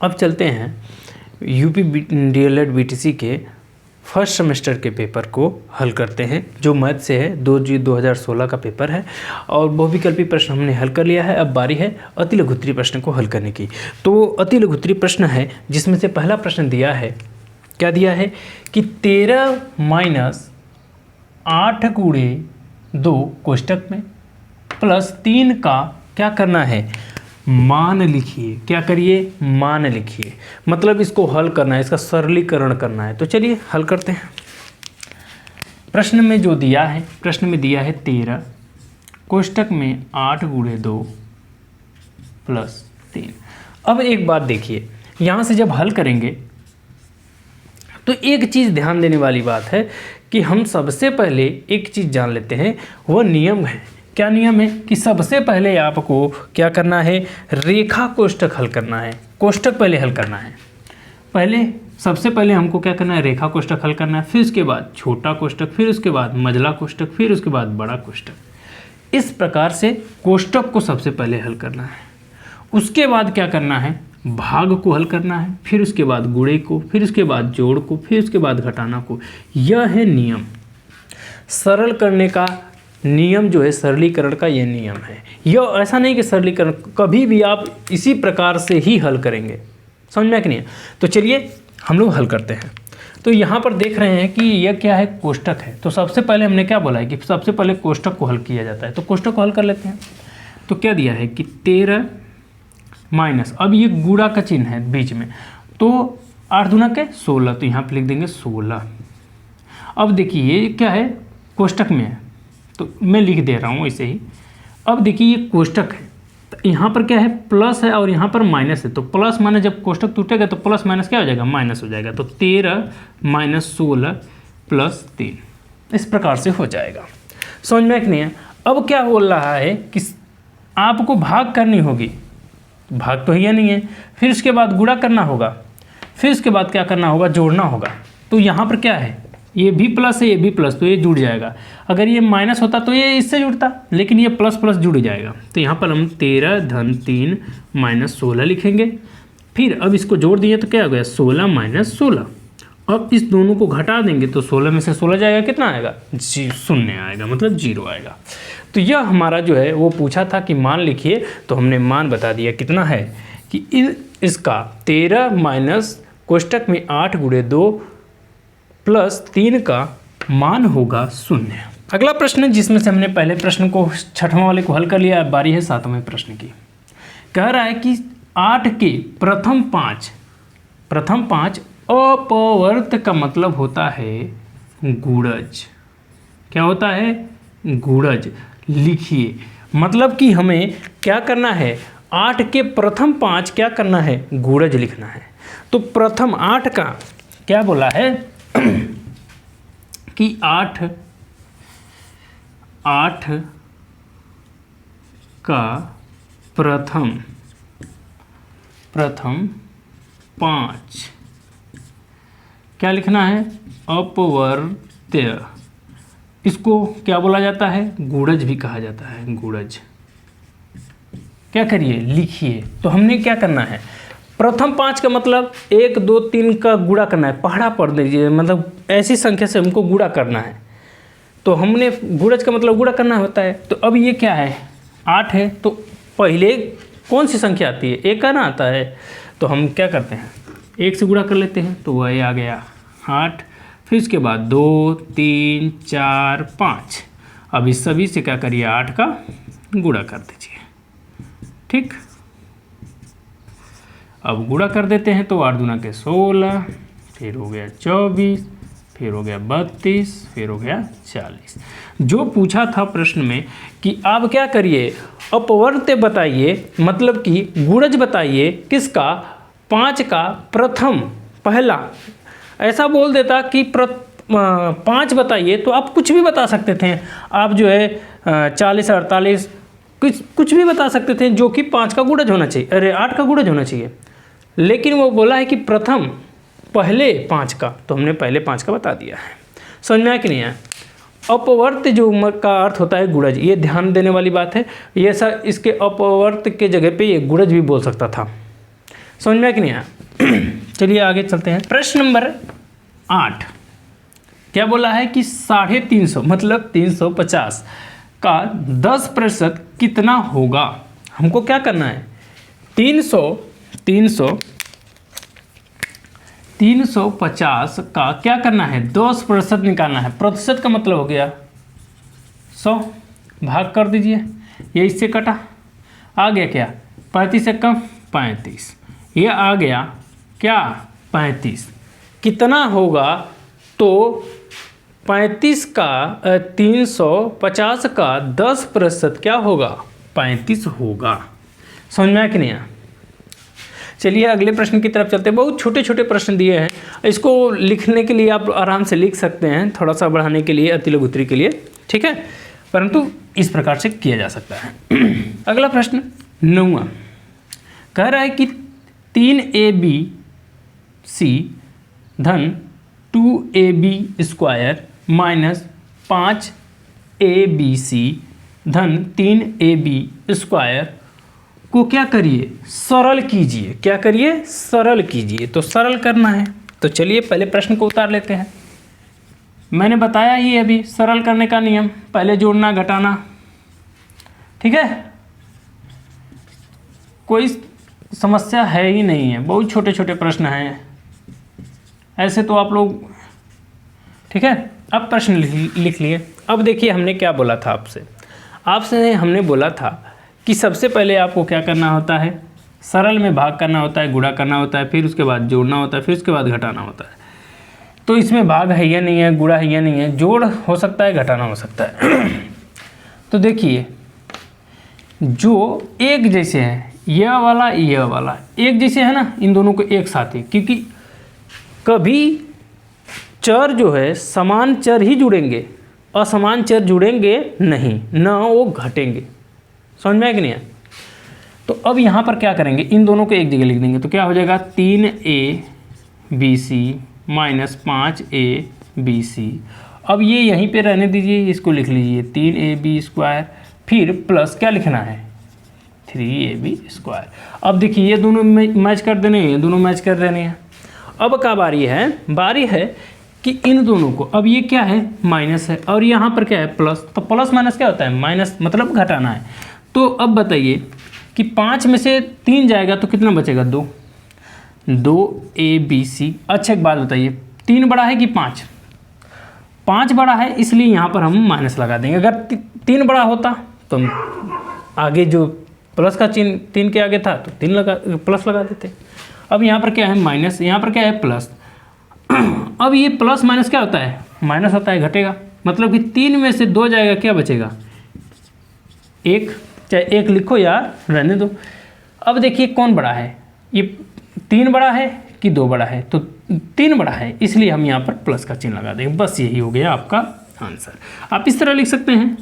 अब चलते हैं यूपी डीएलएड बीटीसी के फर्स्ट सेमेस्टर के पेपर को हल करते हैं, जो मैथ से है। 2 जी 2016 का पेपर है और बहुविकल्पी प्रश्न हमने हल कर लिया है। अब बारी है अति लघुत्तरीय प्रश्न को हल करने की। तो अति लघुत्तरीय प्रश्न है जिसमें से पहला प्रश्न दिया है, क्या दिया है कि 13 माइनस 8 गुणे 2 कोष्टक में प्लस 3 का क्या करना है, मान लिखिए। क्या करिए, मान लिखिए। मतलब इसको हल करना है, इसका सरलीकरण करना है। तो चलिए हल करते हैं। प्रश्न में जो दिया है, प्रश्न में दिया है 13 कोष्टक में 8 गुणे 2 प्लस 3। अब एक बात देखिए, यहाँ से जब हल करेंगे तो एक चीज़ ध्यान देने वाली बात है कि हम सबसे पहले एक चीज़ जान लेते हैं, वह नियम है। क्या नियम है कि सबसे पहले आपको क्या करना है, रेखा कोष्टक हल करना है। कोष्टक पहले हल करना है। सबसे पहले हमको क्या करना है, रेखा कोष्टक हल करना है। फिर उसके बाद छोटा कोष्टक, फिर उसके बाद मझला कोष्टक, फिर उसके बाद बड़ा कोष्टक। इस प्रकार से कोष्टक को सबसे पहले हल करना है। उसके बाद क्या करना है, भाग को हल करना है। फिर उसके बाद गुणे को, फिर उसके बाद जोड़ को, फिर उसके बाद घटाना को। यह है नियम। सरल करने का नियम जो है, सरलीकरण का यह नियम है। यह ऐसा नहीं कि सरलीकरण कभी भी आप इसी प्रकार से ही हल करेंगे, समझ में कि नहीं। तो चलिए हम लोग हल करते हैं। तो यहाँ पर देख रहे हैं कि यह क्या है, कोष्टक है। तो सबसे पहले हमने क्या बोला है कि सबसे पहले कोष्टक को हल किया जाता है। तो कोष्टक को हल कर लेते हैं। तो क्या दिया है कि 13 माइनस, अब ये गुणा का चिन्ह है बीच में, तो 8 दूना के 16, तो यहाँ पर लिख देंगे 16। अब देखिए ये क्या है, कोष्टक में है तो मैं लिख दे रहा हूँ ऐसे ही। अब देखिए ये कोष्टक है, तो यहाँ पर क्या है, प्लस है और यहाँ पर माइनस है। तो प्लस माइनस जब कोष्टक टूटेगा तो प्लस माइनस क्या हो जाएगा, माइनस हो जाएगा। तो 13 माइनस 16 प्लस 3, इस प्रकार से हो जाएगा। समझ में कि नहीं है। अब क्या बोल रहा है कि आपको भाग करनी होगी, भाग तो यह नहीं है। फिर उसके बाद गुणा करना होगा, फिर उसके बाद क्या करना होगा, जोड़ना होगा। तो यहाँ पर क्या है, ये भी प्लस है, ये भी प्लस, तो ये जुड़ जाएगा। अगर ये माइनस होता तो ये इससे जुड़ता, लेकिन ये प्लस प्लस जुड़ जाएगा। तो यहाँ पर हम 13 धन 3 माइनस 16 लिखेंगे। फिर अब इसको जोड़ दिए तो क्या हो गया, 16 माइनस 16। अब इस दोनों को घटा देंगे तो 16 में से 16 जाएगा, कितना आएगा, 0 आएगा, मतलब 0 आएगा। तो यह हमारा जो है वो पूछा था कि मान लिखिए, तो हमने मान बता दिया कितना है कि इसका 13 माइनस कोष्टक में 8 गुणे 2 प्लस 3 का मान होगा 0। अगला प्रश्न जिसमें से हमने पहले प्रश्न को 6वां वाले को हल कर लिया, बारी है 7वें प्रश्न की। कह रहा है कि 8 के प्रथम 5 अपवर्त का मतलब होता है गुणज। क्या होता है, गुणज। लिखिए, मतलब कि हमें क्या करना है, 8 के प्रथम 5 क्या करना है, गुणज लिखना है। तो प्रथम 8 का क्या बोला है कि 8 का प्रथम 5 क्या लिखना है, अपवर्त्य। इसको क्या बोला जाता है, गुणज भी कहा जाता है, गुणज। क्या करिए, लिखिए। तो हमने क्या करना है, प्रथम 5 का मतलब 1 2 3 का गुणा करना है। पहाड़ा पढ़ दीजिए, मतलब ऐसी संख्या से हमको गुणा करना है। तो हमने गुणज का मतलब गुणा करना होता है। तो अब ये क्या है, 8 है, तो पहले कौन सी संख्या आती है, 1 का ना आता है। तो हम क्या करते हैं, 1 से गुणा कर लेते हैं, तो वह आ गया 8। फिर उसके बाद 2 3 4 5। अब इस सभी से क्या करिए, 8 का गुणा कर दीजिए, ठीक। अब गुणा कर देते हैं, तो 8 दूना के 16, फिर हो गया 24, फिर हो गया 32, फिर हो गया 40। जो पूछा था प्रश्न में कि आप क्या करिए, अपवर्त्य बताइए, मतलब कि गुणज बताइए किसका, 5 का प्रथम, पहला। ऐसा बोल देता कि 5 बताइए, तो आप कुछ भी बता सकते थे। आप जो है 40 48 कुछ भी बता सकते थे, जो कि 5 का गुणज होना चाहिए, अरे 8 का गुणज होना चाहिए। लेकिन वो बोला है कि प्रथम, पहले 5 का, तो हमने पहले 5 का बता दिया है। समझ में आया कि नहीं आया। अपवर्त्य जो का अर्थ होता है गुणज, ये ध्यान देने वाली बात है। ये सर इसके अपवर्त्य के जगह पे ये गुणज भी बोल सकता था। समझ में कि नहीं आया? चलिए आगे चलते हैं। प्रश्न नंबर 8 क्या बोला है कि 350 मतलब 350 का 10% कितना होगा। हमको क्या करना है, 350 का क्या करना है, 10% निकालना है। प्रतिशत का मतलब हो गया 100, भाग कर दीजिए, ये इससे कटा, आ गया क्या 35 से कम 35, ये आ गया क्या 35, कितना होगा तो 35 का 350 का 10% क्या होगा 35 होगा। समझ में आया कि नहीं आया? चलिए अगले प्रश्न की तरफ चलते हैं। बहुत छोटे छोटे प्रश्न दिए हैं, इसको लिखने के लिए आप आराम से लिख सकते हैं, थोड़ा सा बढ़ाने के लिए, अति लघुत्री के लिए, ठीक है, परंतु इस प्रकार से किया जा सकता है। अगला प्रश्न 9 कह रहा है कि 3ABC धन 2AB² माइनस 5ABC धन 3AB² को क्या करिए, सरल कीजिए। क्या करिए, सरल कीजिए। तो सरल करना है, तो चलिए पहले प्रश्न को उतार लेते हैं। मैंने बताया ही अभी सरल करने का नियम, पहले जोड़ना घटाना, ठीक है, कोई समस्या है ही नहीं है, बहुत छोटे छोटे प्रश्न हैं ऐसे तो आप लोग, ठीक है। अब प्रश्न लिख लिए। अब देखिए हमने क्या बोला था आपसे हमने बोला था कि सबसे पहले आपको क्या करना होता है, सरल में भाग करना होता है, गुणा करना होता है, फिर उसके बाद जोड़ना होता है, फिर उसके बाद घटाना होता है। तो इसमें भाग है या नहीं है, गुणा है या नहीं है, जोड़ हो सकता है, घटाना हो सकता है। तो देखिए जो एक जैसे हैं, यह वाला एक जैसे है ना, इन दोनों को एक साथ ही, क्योंकि कभी चर जो है समान चर ही जुड़ेंगे, असमान चर जुड़ेंगे नहीं, ना वो घटेंगे। समझ में आया कि नहीं है? तो अब यहाँ पर क्या करेंगे, इन दोनों को एक जगह लिख देंगे, तो क्या हो जाएगा 3ABC माइनस 5ABC। अब ये यहीं पे रहने दीजिए, इसको लिख लीजिए 3AB², फिर प्लस क्या लिखना है 3AB²। अब देखिए ये दोनों मैच कर देने हैं, ये दोनों मैच कर देने हैं। अब क्या बारी है कि इन दोनों को, अब ये क्या है माइनस है और यहाँ पर क्या है प्लस, तो प्लस माइनस क्या होता है माइनस, मतलब घटाना है। तो अब बताइए कि 5 में से 3 जाएगा तो कितना बचेगा 2ABC। अच्छा एक बात बताइए, 3 बड़ा है कि 5? 5 बड़ा है, इसलिए यहाँ पर हम माइनस लगा देंगे। अगर 3 बड़ा होता तो हम आगे जो प्लस का चिन्ह 3 के आगे था तो प्लस लगा देते। अब यहाँ पर क्या है माइनस, यहाँ पर क्या है प्लस। अब ये प्लस माइनस क्या होता है, माइनस होता है, घटेगा, मतलब कि 3 में से 2 जाएगा, क्या बचेगा 1, चाहे 1 लिखो या रहने दो। अब देखिए कौन बड़ा है, ये 3 बड़ा है कि 2 बड़ा है, तो 3 बड़ा है, इसलिए हम यहाँ पर प्लस का चिन्ह लगा देंगे। बस यही हो गया आपका आंसर। आप इस तरह लिख सकते हैं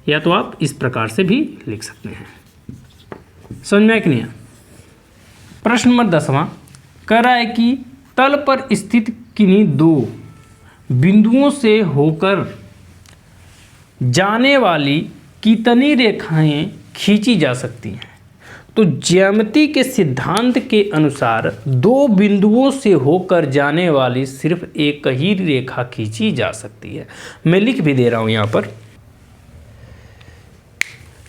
या तो आप इस प्रकार से भी लिख सकते हैं। समझ में आया कि नहीं? प्रश्न नंबर 10वां कह रहा है कि तल पर स्थित किन्हीं 2 बिंदुओं से होकर जाने वाली कितनी रेखाएं खींची जा सकती हैं। तो ज्यामिति के सिद्धांत के अनुसार 2 बिंदुओं से होकर जाने वाली सिर्फ एक ही रेखा खींची जा सकती है। मैं लिख भी दे रहा हूं यहाँ पर।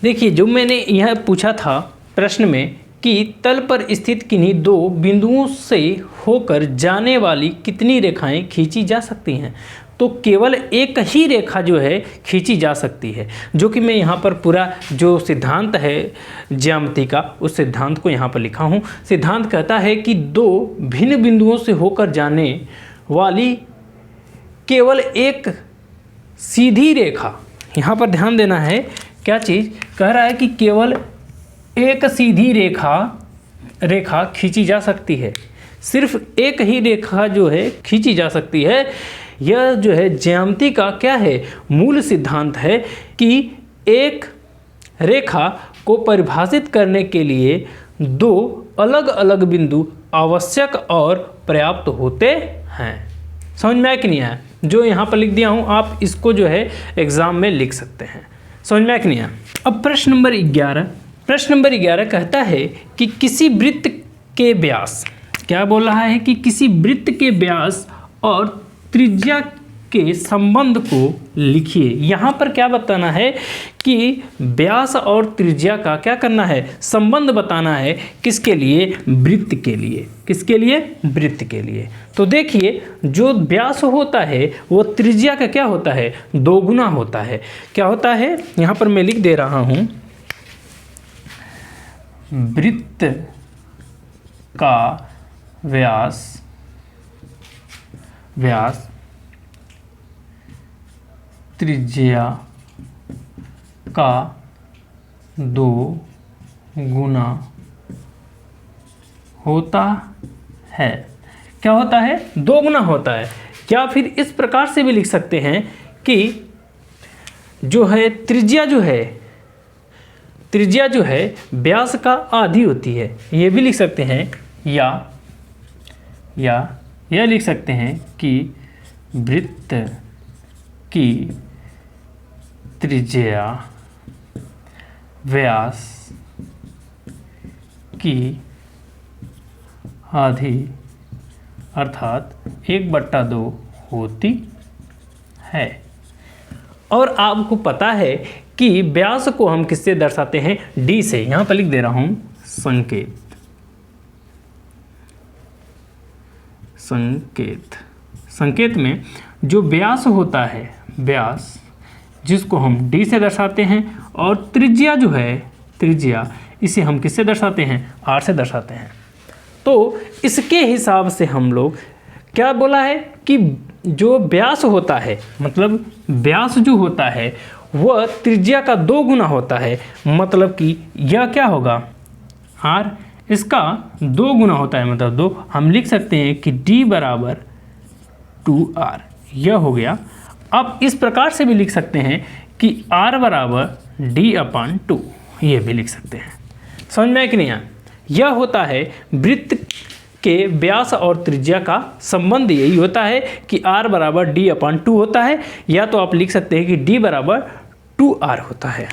देखिए जो मैंने यह पूछा था प्रश्न में कि तल पर स्थित किन्हीं 2 बिंदुओं से होकर जाने वाली कितनी रेखाएं खींची जा सकती हैं, तो केवल एक ही रेखा जो है खींची जा सकती है, जो कि मैं यहाँ पर पूरा जो सिद्धांत है ज्यामिति का उस सिद्धांत को यहाँ पर लिखा हूँ। सिद्धांत कहता है कि 2 भिन्न बिंदुओं से होकर जाने वाली केवल एक सीधी रेखा, यहाँ पर ध्यान देना है क्या चीज़ कह रहा है कि केवल एक सीधी रेखा खींची जा सकती है, सिर्फ एक ही रेखा जो है खींची जा सकती है। यह जो है ज्यामिति का क्या है मूल सिद्धांत है कि एक रेखा को परिभाषित करने के लिए 2 अलग अलग बिंदु आवश्यक और पर्याप्त होते हैं। समझ में आया कि नहीं आया? जो यहाँ पर लिख दिया हूँ आप इसको जो है एग्जाम में लिख सकते हैं। समझ में आया कि नहीं आया? अब प्रश्न नंबर 11 कहता है कि किसी वृत्त के व्यास, क्या बोल रहा है कि किसी वृत्त के व्यास और त्रिज्या के संबंध को लिखिए। यहाँ पर क्या बताना है कि व्यास और त्रिज्या का क्या करना है, संबंध बताना है। किसके लिए, वृत्त के लिए। किसके लिए, वृत्त के लिए। तो देखिए जो व्यास होता है वो त्रिज्या का क्या होता है, दोगुना होता है। क्या होता है, यहाँ पर मैं लिख दे रहा हूँ, वृत्त का व्यास त्रिज्या का 2 गुना होता है। क्या होता है, 2 गुना होता है। क्या फिर इस प्रकार से भी लिख सकते हैं कि जो है त्रिज्या जो है व्यास का आधी होती है। ये भी लिख सकते हैं, या यह लिख सकते हैं कि वृत्त की त्रिज्या व्यास की आधी अर्थात 1/2 होती है। और आपको पता है कि व्यास को हम किससे दर्शाते हैं, डी से। यहाँ पर लिख दे रहा हूँ संकेत में जो व्यास होता है, व्यास जिसको हम डी से दर्शाते हैं, और त्रिज्या जो है, त्रिज्या इसे हम किससे दर्शाते हैं, आर से दर्शाते हैं। तो इसके हिसाब से हम लोग क्या बोला है कि जो व्यास होता है, मतलब व्यास जो होता है वह त्रिज्या का 2 गुना होता है। मतलब कि यह क्या होगा, आर इसका 2 गुना होता है, मतलब 2। हम लिख सकते हैं कि d बराबर 2r, यह हो गया। अब इस प्रकार से भी लिख सकते हैं कि r बराबर d/2, ये भी लिख सकते हैं। समझ में आया कि नहीं आया? यह होता है वृत्त के व्यास और त्रिज्या का संबंध। यही होता है कि r बराबर d/2 होता है, या तो आप लिख सकते हैं कि d बराबर 2r होता है।